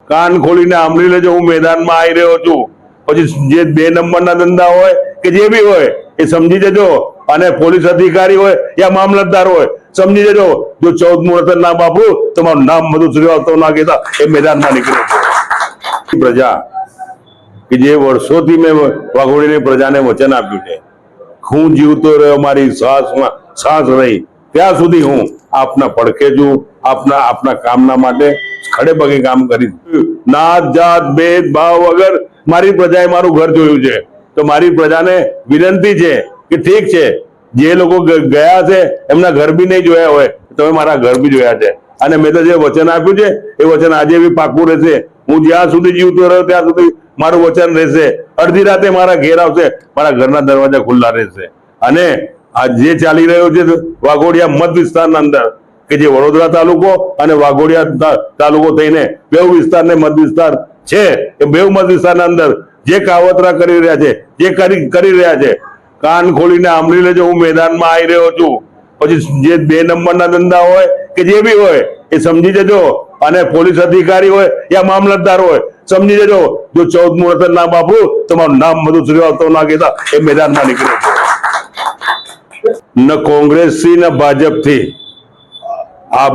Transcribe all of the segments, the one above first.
કાન ખોલીને સાંભળી લેજો, હું મેદાનમાં આવી રહ્યો છું। પછી જે 2 નંબરના ધંધા હોય કે જે બી હોય એ સમજી જજો, અને પોલીસ અધિકારી હોય યા મામલતદાર હોય સમજી જજો, જો 14 મુહૂર્ત ના બાપુ તમારું નામ બધું શ્રીવાસ્તવ ના કહેતા એ મેદાનમાં નીકળે છે। પ્રજા કે જે વર્ષોથી મેં વાઘોડીની પ્રજાને વચન આપ્યું છે, હું જીવતો રહ્યો, મારી શ્વાસ રહી ત્યાં સુધી હું આપના પડખે છું, આપના કામના માટે ખડે પગે કામ કરીશ। નાત જાત ભેદભાવ વગર મારી પ્રજાએ મારું ઘર જોયું છે, તો મારી પ્રજાને વિનંતી છે કે ઠીક છે, જે લોકો ગયા છે એમના ઘર બી નહીં જોયા હોય, તમે મારા ઘર બી જોયા છે, અને મેં તો જે વચન આપ્યું છે એ વચન આજે બી પાકું રહેશે। હું જ્યાં સુધી જીવતો રહ્યો ત્યાં સુધી મારું વચન રહેશે। અડધી રાતે મારા ઘેર આવશે, મારા ઘરના દરવાજા ખુલ્લા રહેશે। અને આ જે ચાલી રહ્યું છે વાઘોડિયા મત વિસ્તારના અંદર, કે જે વડોદરા તાલુકો અને વાઘોડિયા તાલુકો થઈને 2 વિસ્તારને મત વિસ્તાર છે, એ 2 મત વિસ્તારના અંદર જે કાવતરા કરી રહ્યા છે, જે કરી રહ્યા છે, કાન ખોલીને સાંભળી લેજો, હું મેદાનમાં આવી રહ્યો છું। પછી જે 2 નંબરના ધંધા હોય કે જે બી હોય એ સમજી જજો, અને પોલીસ અધિકારી હોય યા મામલતદાર હોય સમજી જજો, જો 14 મુહૂર્ત ના બાપુ તમારું નામ બધું શ્રીવાસ્તવ ના કહેતા એ મેદાનમાં નીકળે છે। ન કોંગ્રેસથી ન ભાજપથી આ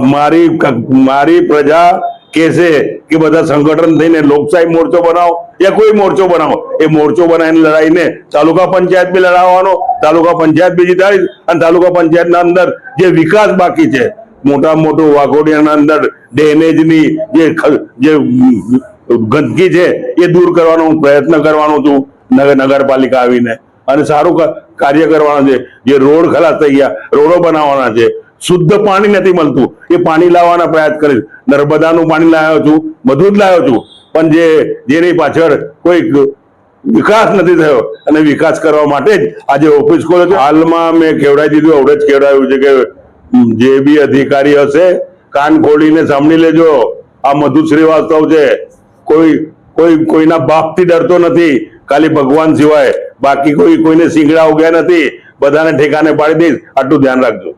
મારી પ્રજા કહેશે કે બધા સંગઠન થઈને લોકશાહી મોરચો બનાવો યા કોઈ મોરચો બનાવો, એ મોરચો બનાવીને લડાઈને તાલુકા પંચાયત બી લડાવવાનો, તાલુકા પંચાયત બી જીતાડીશ, અને તાલુકા પંચાયતના અંદર જે વિકાસ બાકી છે, મોટું વાઘોડિયાના અંદર ડ્રેનેજની જે ગંદકી છે એ દૂર કરવાનો હું પ્રયત્ન કરવાનો છું નગરપાલિકા આવીને, અને સારું કાર્ય કરવાનું છે। જે રોડ ખલાસ થઈ ગયા, રોડો બનાવવાના છે। શુદ્ધ પાણી નથી મળતું, એ પાણી લાવવાના પ્રયાસ કરીશ। નર્મદાનું પાણી લાવ્યો છું, બધું જ લાવ્યો છું, પણ જેની પાછળ કોઈ વિકાસ નથી થયો, અને વિકાસ કરવા માટે જ આજે ઓફિસ ખોલે છે। હાલમાં મેં કેવડાવી દીધું, આવડે જ કેવડાવ્યું છે કે જે બી અધિકારી હશે કાન ખોલીને સાંભળી લેજો, આ મધુ શ્રીવાસ્તવ છે, કોઈના બાપથી ડરતો નથી, ખાલી ભગવાન સિવાય, બાકી કોઈને સિંગડા ઉગ્યા નથી, બધાને ઠેકાને પાડી દઈશ, આટલું ધ્યાન રાખજો।